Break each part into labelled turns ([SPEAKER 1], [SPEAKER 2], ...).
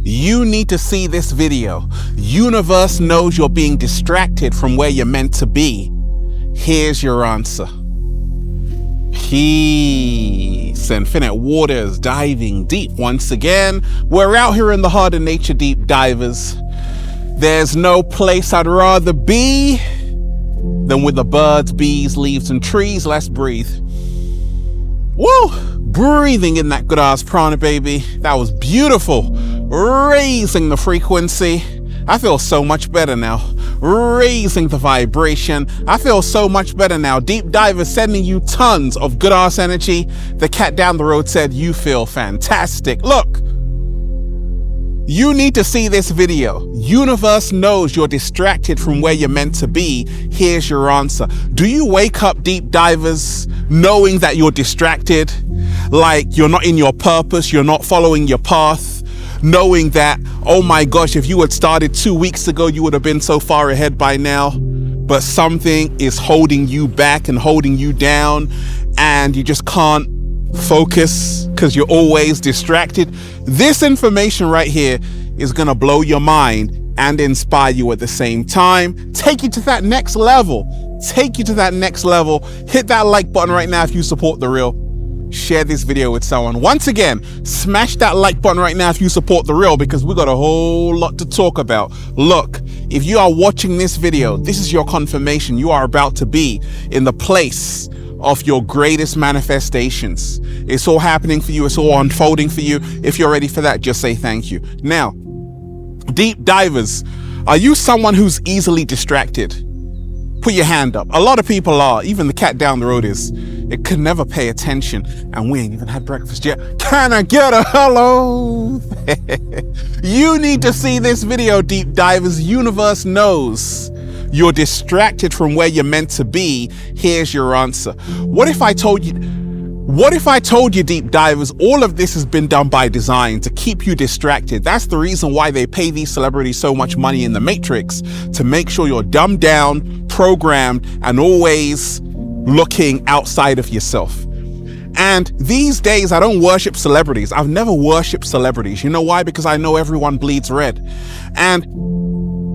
[SPEAKER 1] You need to see this video. Universe knows you're being distracted from where you're meant to be. Here's your answer. Peace. Infinite waters diving deep once again. We're out here in the heart of nature, deep divers. There's no place I'd rather be than with the birds, bees, leaves, and trees. Let's breathe. Woo! Breathing in that good ass prana, baby. That was beautiful. Raising the frequency. I feel so much better now. Raising the vibration. I feel so much better now. Deep Diver sending you tons of good ass energy. The cat down the road said you feel fantastic. Look, you need to see this video. Universe knows you're distracted from where you're meant to be. Here's your answer. Do you wake up, deep divers, knowing that you're distracted? Like you're not in your purpose, you're not following your path? Knowing that, oh my gosh, if you had started 2 weeks ago, you would have been so far ahead by now. But something is holding you back and holding you down, and you just can't focus because you're always distracted. This information right here is going to blow your mind and inspire you at the same time. Take you to that next level. Take you to that next level. Hit that like button right now if you support the real. Share this video with someone. Once again, smash that like button right now if you support the real, because we got a whole lot to talk about. Look, if you are watching this video, this is your confirmation. You are about to be in the place of your greatest manifestations. It's all happening for you. It's all unfolding for you. If you're ready for that, just say thank you. Now, deep divers, are you someone who's easily distracted? Put your hand up. A lot of people are. Even the cat down the road is. It could never pay attention, and we ain't even had breakfast yet. Can I get a hello? You need to see this video, deep divers. Universe knows you're distracted from where you're meant to be. Here's your answer. What if I told you, deep divers, all of this has been done by design to keep you distracted? That's the reason why they pay these celebrities so much money in the Matrix, to make sure you're dumbed down, programmed, and always looking outside of yourself. And these days, I don't worship celebrities. I've never worshipped celebrities. You know why? Because I know everyone bleeds red. And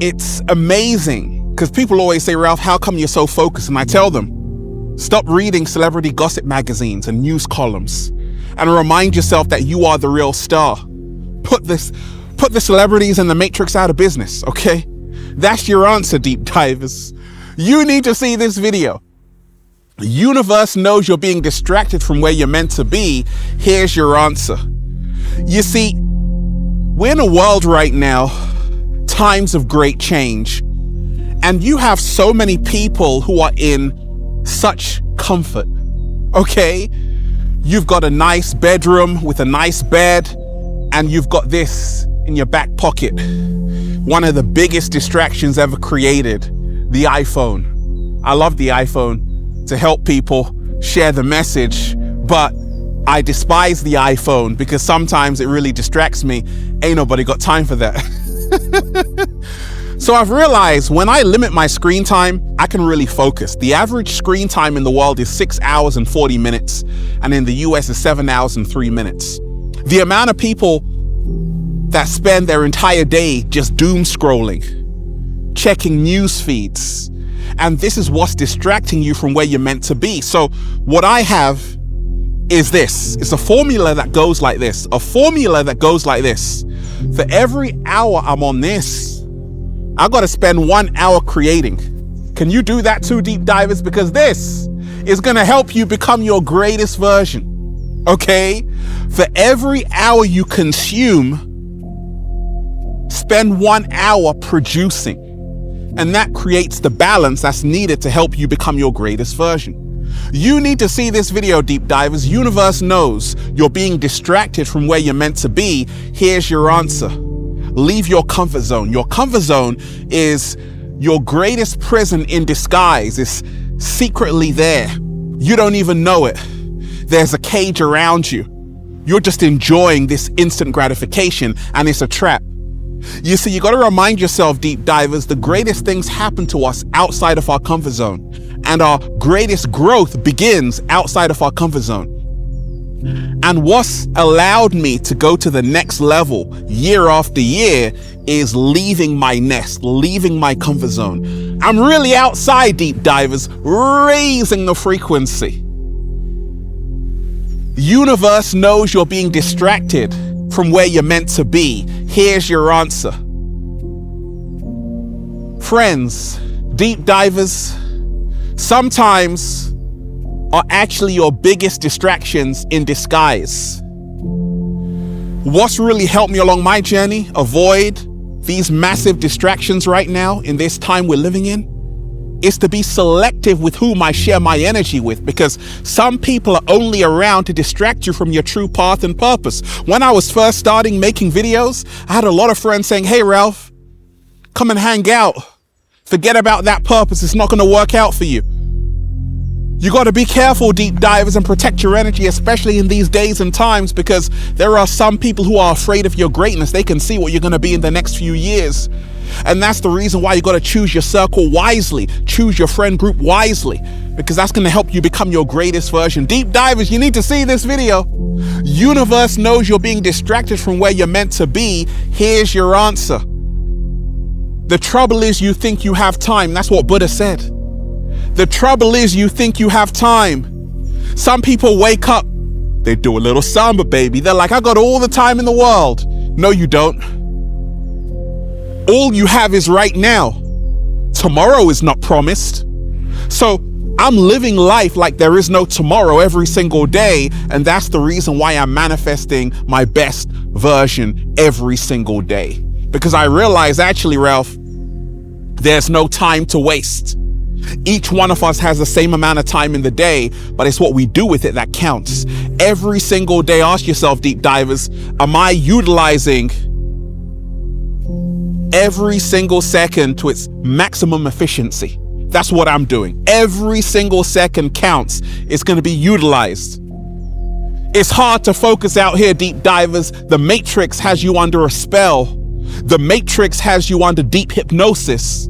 [SPEAKER 1] it's amazing because people always say, Ralph, how come you're so focused? And I tell them, stop reading celebrity gossip magazines and news columns and remind yourself that you are the real star. Put the celebrities and the Matrix out of business, okay? That's your answer, deep divers. You need to see this video. The universe knows you're being distracted from where you're meant to be. Here's your answer. You see, we're in a world right now, times of great change, and you have so many people who are in such comfort, okay? You've got a nice bedroom with a nice bed, and you've got this in your back pocket. One of the biggest distractions ever created, the iPhone. I love the iPhone to help people share the message, but I despise the iPhone because sometimes it really distracts me. Ain't nobody got time for that. So I've realized when I limit my screen time, I can really focus. The average screen time in the world is 6 hours and 40 minutes, and in the US is 7 hours and 3 minutes. The amount of people that spend their entire day just doom scrolling, checking news feeds, and this is what's distracting you from where you're meant to be. So what I have is this. It's a formula that goes like this. A formula that goes like this. For every hour I'm on this, I got to spend 1 hour creating. Can you do that too, deep divers? Because this is going to help you become your greatest version. Okay? For every hour you consume, spend 1 hour producing. And that creates the balance that's needed to help you become your greatest version. You need to see this video, deep divers. Universe knows you're being distracted from where you're meant to be. Here's your answer. Leave your comfort zone. Your comfort zone is your greatest prison in disguise. It's secretly there. You don't even know it. There's a cage around you. You're just enjoying this instant gratification, and it's a trap. You see, you got to remind yourself, deep divers, the greatest things happen to us outside of our comfort zone, and our greatest growth begins outside of our comfort zone. And what's allowed me to go to the next level year after year is leaving my nest, leaving my comfort zone. I'm really outside, deep divers, raising the frequency. Universe knows you're being distracted from where you're meant to be. Here's your answer. Friends, deep divers, sometimes are actually your biggest distractions in disguise. What's really helped me along my journey avoid these massive distractions right now in this time we're living in is to be selective with whom I share my energy with, because some people are only around to distract you from your true path and purpose. When I was first starting making videos, I had a lot of friends saying, "Hey Ralph, come and hang out. Forget about that purpose. It's not going to work out for you." You got to be careful, deep divers, and protect your energy, especially in these days and times, because there are some people who are afraid of your greatness. They can see what you're going to be in the next few years. And that's the reason why you got to choose your circle wisely, choose your friend group wisely, because that's going to help you become your greatest version. Deep divers, you need to see this video. Universe knows you're being distracted from where you're meant to be. Here's your answer. The trouble is you think you have time. That's what Buddha said. The trouble is you think you have time. Some people wake up, they do a little samba, baby. They're like, I got all the time in the world. No, you don't. All you have is right now. Tomorrow is not promised. So I'm living life like there is no tomorrow every single day. And that's the reason why I'm manifesting my best version every single day. Because I realize, actually, Ralph, there's no time to waste. Each one of us has the same amount of time in the day, but it's what we do with it that counts. Every single day, ask yourself, deep divers, am I utilizing every single second to its maximum efficiency? That's what I'm doing. Every single second counts. It's going to be utilized. It's hard to focus out here, deep divers. The Matrix has you under a spell. The Matrix has you under deep hypnosis.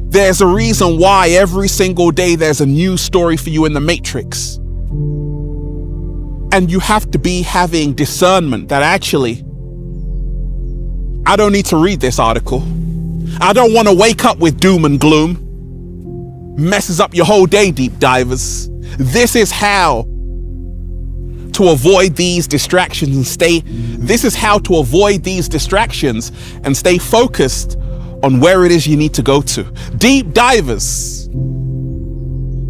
[SPEAKER 1] There's a reason why every single day there's a new story for you in the Matrix. And you have to be having discernment that actually, I don't need to read this article. I don't want to wake up with doom and gloom. Messes up your whole day, deep divers. This is how to avoid these distractions and stay focused on where it is you need to go to. Deep divers,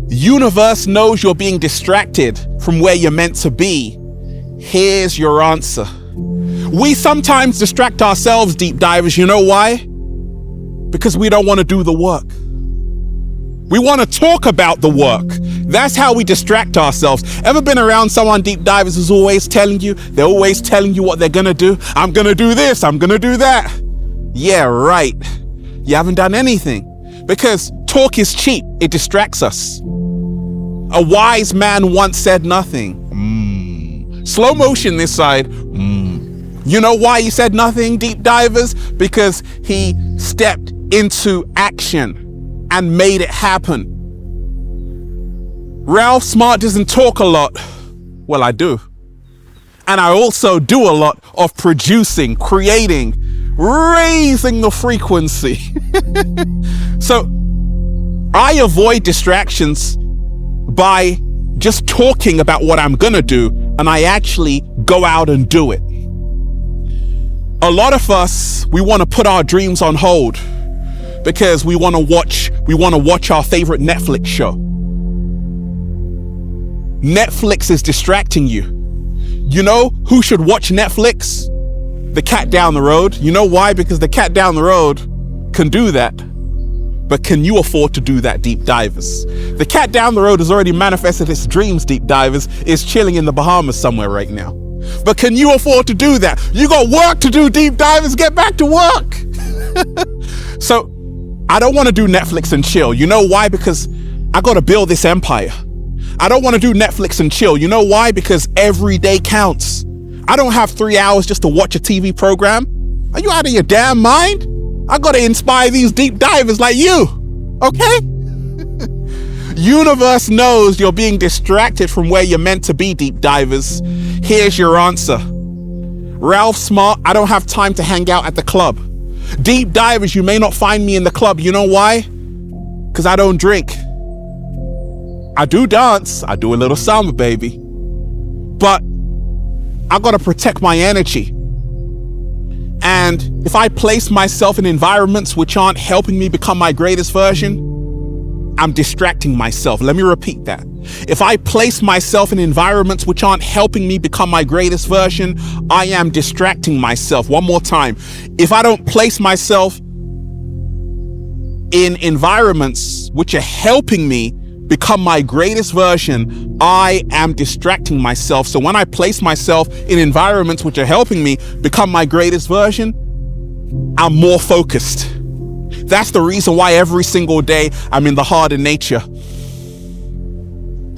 [SPEAKER 1] universe knows you're being distracted from where you're meant to be. Here's your answer. We sometimes distract ourselves, deep divers. You know why? Because we don't want to do the work. We want to talk about the work. That's how we distract ourselves. Ever been around someone, deep divers, who's always telling you, they're always telling you what they're going to do? I'm going to do this. I'm going to do that. Yeah, right. You haven't done anything, because talk is cheap. It distracts us. A wise man once said nothing. Slow motion this side. You know why he said nothing, deep divers? Because he stepped into action and made it happen. Ralph Smart doesn't talk a lot. Well, I do. And I also do a lot of producing, creating, raising the frequency. So I avoid distractions by just talking about what I'm gonna do, and I actually go out and do it. A lot of us, we want to put our dreams on hold because we want to watch our favorite Netflix show. Netflix is distracting you. You know who should watch Netflix? The cat down the road. You know why? Because the cat down the road can do that. But can you afford to do that, deep divers? The cat down the road has already manifested its dreams, deep divers. Is chilling in the Bahamas somewhere right now. But can you afford to do that? You got work to do, deep divers. Get back to work. So I don't want to do Netflix and chill. You know why? Because I got to build this empire. I don't want to do Netflix and chill. You know why? Because every day counts. I don't have 3 hours just to watch a TV program. Are you out of your damn mind? I got to inspire these deep divers like you. Okay? Universe knows you're being distracted from where you're meant to be, deep divers. Here's your answer. Ralph Smart, I don't have time to hang out at the club. Deep divers, you may not find me in the club. You know why? Because I don't drink. I do dance. I do a little samba, baby. But I gotta protect my energy. And if I place myself in environments which aren't helping me become my greatest version, I'm distracting myself. Let me repeat that. If I place myself in environments which aren't helping me become my greatest version, I am distracting myself. One more time. If I don't place myself in environments which are helping me become my greatest version, I am distracting myself. So when I place myself in environments which are helping me become my greatest version, I'm more focused. That's the reason why every single day I'm in the heart of nature.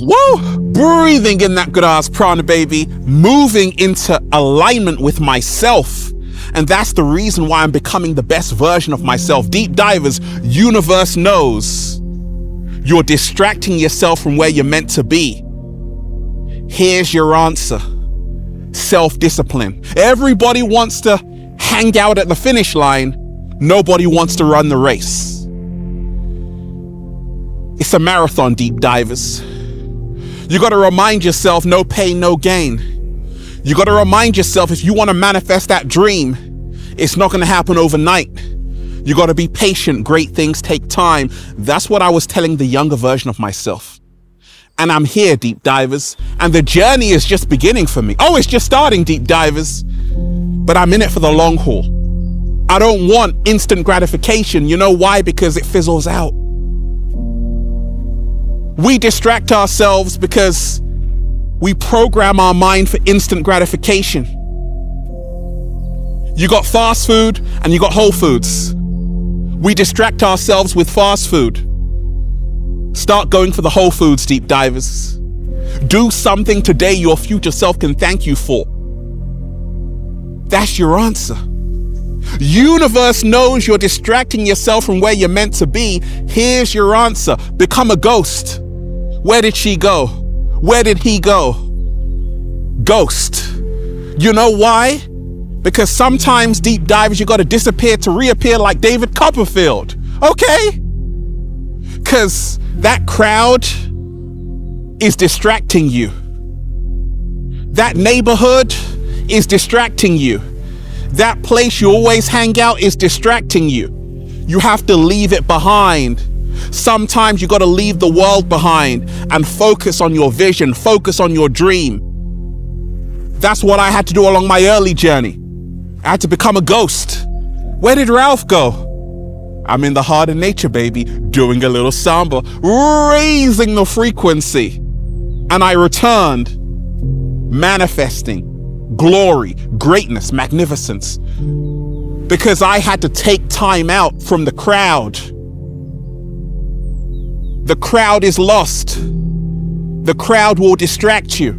[SPEAKER 1] Woo! Breathing in that good ass prana, baby. Moving into alignment with myself. And that's the reason why I'm becoming the best version of myself. Deep divers, universe knows you're distracting yourself from where you're meant to be. Here's your answer. Self-discipline. Everybody wants to hang out at the finish line. Nobody wants to run the race. It's a marathon, deep divers. You got to remind yourself, no pain, no gain. You got to remind yourself, if you want to manifest that dream, it's not going to happen overnight. You got to be patient. Great things take time. That's what I was telling the younger version of myself. And I'm here, deep divers. And the journey is just beginning for me. Oh, it's just starting, deep divers. But I'm in it for the long haul. I don't want instant gratification. You know why? Because it fizzles out. We distract ourselves because we program our mind for instant gratification. You got fast food and you got whole foods. We distract ourselves with fast food. Start going for the whole foods, deep divers. Do something today your future self can thank you for. That's your answer. Universe knows you're distracting yourself from where you're meant to be. Here's your answer. Become a ghost. Where did she go? Where did he go? Ghost. You know why? Because sometimes, deep divers, you got to disappear to reappear like David Copperfield. Okay? Because that crowd is distracting you. That neighborhood is distracting you. That place you always hang out is distracting you. You have to leave it behind. Sometimes you got to leave the world behind and focus on your vision, focus on your dream. That's what I had to do along my early journey. I had to become a ghost. Where did Ralph go? I'm in the heart of nature, baby, doing a little samba, raising the frequency. And I returned, manifesting glory, greatness, magnificence. Because I had to take time out from the crowd. The crowd is lost. The crowd will distract you.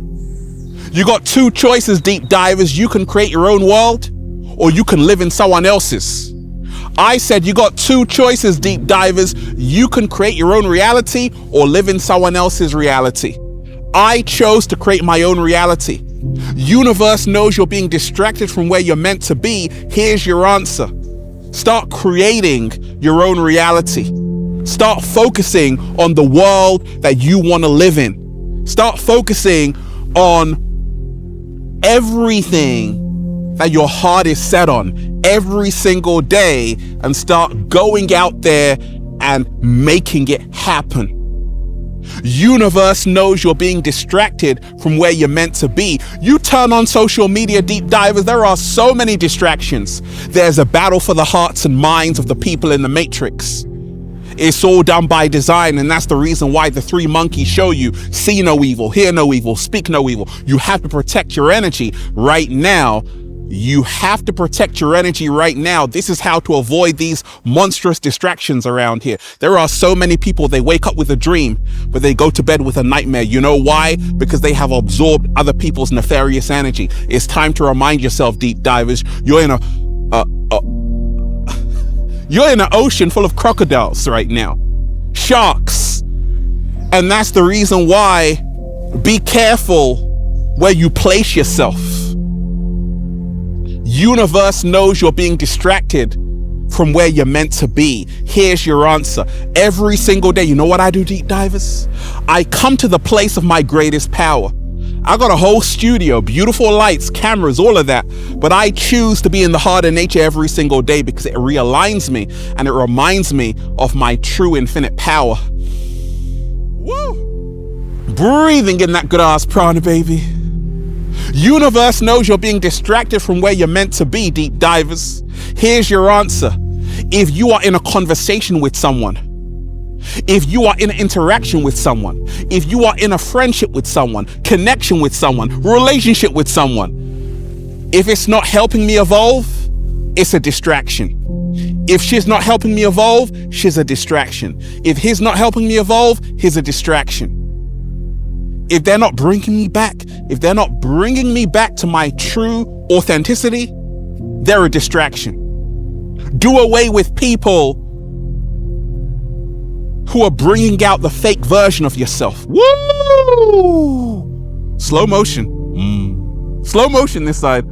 [SPEAKER 1] You got two choices, deep divers. You can create your own world, or you can live in someone else's. I said you got two choices, deep divers. You can create your own reality or live in someone else's reality. I chose to create my own reality. Universe knows you're being distracted from where you're meant to be. Here's your answer. Start creating your own reality. Start focusing on the world that you want to live in. Start focusing on everything that your heart is set on every single day, and start going out there and making it happen. Universe knows you're being distracted from where you're meant to be. You turn on social media, deep divers, there are so many distractions. There's a battle for the hearts and minds of the people in the matrix. It's all done by design, and that's the reason why the three monkeys show you see no evil, hear no evil, speak no evil. You have to protect your energy right now. You have to protect your energy right now. This is how to avoid these monstrous distractions around here. There are so many people, they wake up with a dream, but they go to bed with a nightmare. You know why? Because they have absorbed other people's nefarious energy. It's time to remind yourself, deep divers, you're in an ocean full of crocodiles right now. Sharks. And that's the reason why be careful where you place yourself. Universe knows you're being distracted from where you're meant to be. Here's your answer. Every single day, you know what I do, deep divers? I come to the place of my greatest power. I got a whole studio, beautiful lights, cameras, all of that. But I choose to be in the heart of nature every single day because it realigns me and it reminds me of my true infinite power. Woo! Breathing in that good ass prana, baby. Universe knows you're being distracted from where you're meant to be, deep divers. Here's your answer. If you are in a conversation with someone, if you are in an interaction with someone, if you are in a friendship with someone, connection with someone, relationship with someone, if it's not helping me evolve, it's a distraction. If she's not helping me evolve, she's a distraction. If he's not helping me evolve, he's a distraction. If they're not bringing me back, if they're not bringing me back to my true authenticity, they're a distraction. Do away with people who are bringing out the fake version of yourself. Woo! Slow motion. Slow motion this side.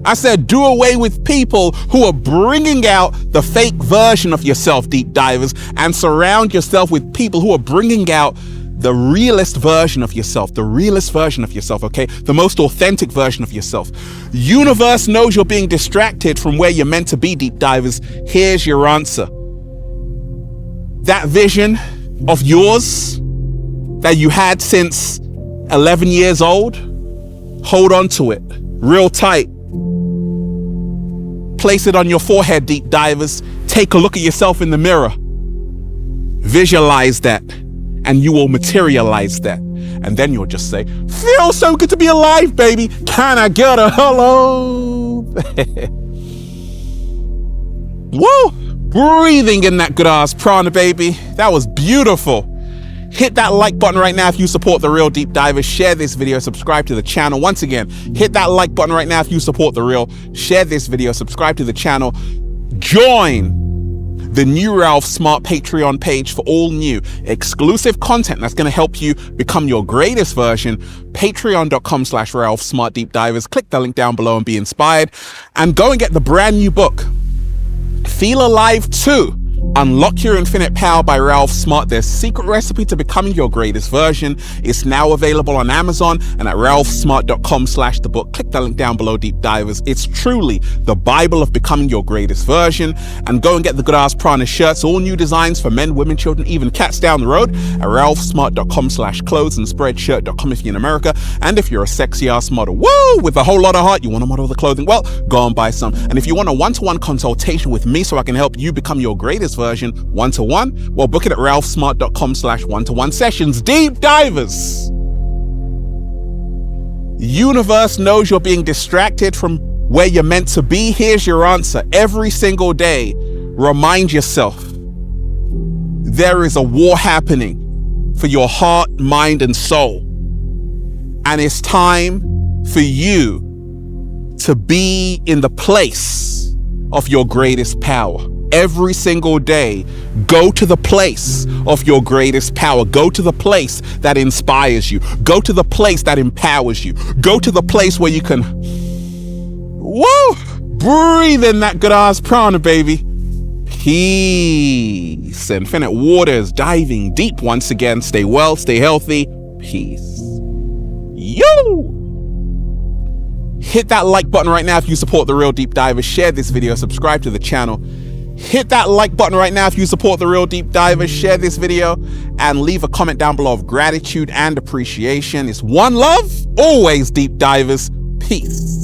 [SPEAKER 1] I said do away with people who are bringing out the fake version of yourself, deep divers, and surround yourself with people who are bringing out the realest version of yourself, the realest version of yourself, okay? The most authentic version of yourself. Universe knows you're being distracted from where you're meant to be, deep divers. Here's your answer. That vision of yours that you had since 11 years old, hold on to it real tight. Place it on your forehead, deep divers. Take a look at yourself in the mirror. Visualize that. And you will materialize that. And then you'll just say, feels so good to be alive, baby. Can I get a hello? Woo! Breathing in that good ass prana, baby. That was beautiful. Hit that like button right now if you support The Real Deep Divers. Share this video, subscribe to the channel. Once again, hit that like button right now if you support The Real. Share this video, subscribe to the channel. Join the new Ralph Smart Patreon page for all new exclusive content that's going to help you become your greatest version. Patreon.com/Ralph Smart Deep Divers. Click the link down below and be inspired. And go and get the brand new book, Feel Alive 2. Unlock Your Infinite Power by Ralph Smart. Their secret recipe to becoming your greatest version. It's now available on Amazon and at ralphsmart.com/thebook. Click the link down below, deep divers. It's truly the Bible of becoming your greatest version. And go and get the Good Ass Prana shirts, all new designs for men, women, children, even cats down the road at ralphsmart.com/clothes and spreadshirt.com if you're in America. And if you're a sexy ass model, woo, with a whole lot of heart, you want to model the clothing, well, go and buy some. And if you want a one-to-one consultation with me so I can help you become your greatest version one-to-one, well, book it at ralphsmart.com/one-to-one sessions. Deep divers, universe knows you're being distracted from where you're meant to be. Here's your answer. Every single day, remind yourself there is a war happening for your heart, mind, and soul. And it's time for you to be in the place of your greatest power. Every single day, go to the place of your greatest power. Go to the place that inspires you. Go to the place that empowers you. Go to the place where you can, woo, breathe in that good ass prana, baby. Peace. Infinite waters diving deep once again. Stay well, stay healthy. Peace. Yo! Hit that like button right now if you support The Real Deep Divers. Share this video, subscribe to the channel. Hit that like button right now if you support The Real Deep Divers. Share this video and leave a comment down below of gratitude and appreciation. It's one love, always, deep divers. Peace.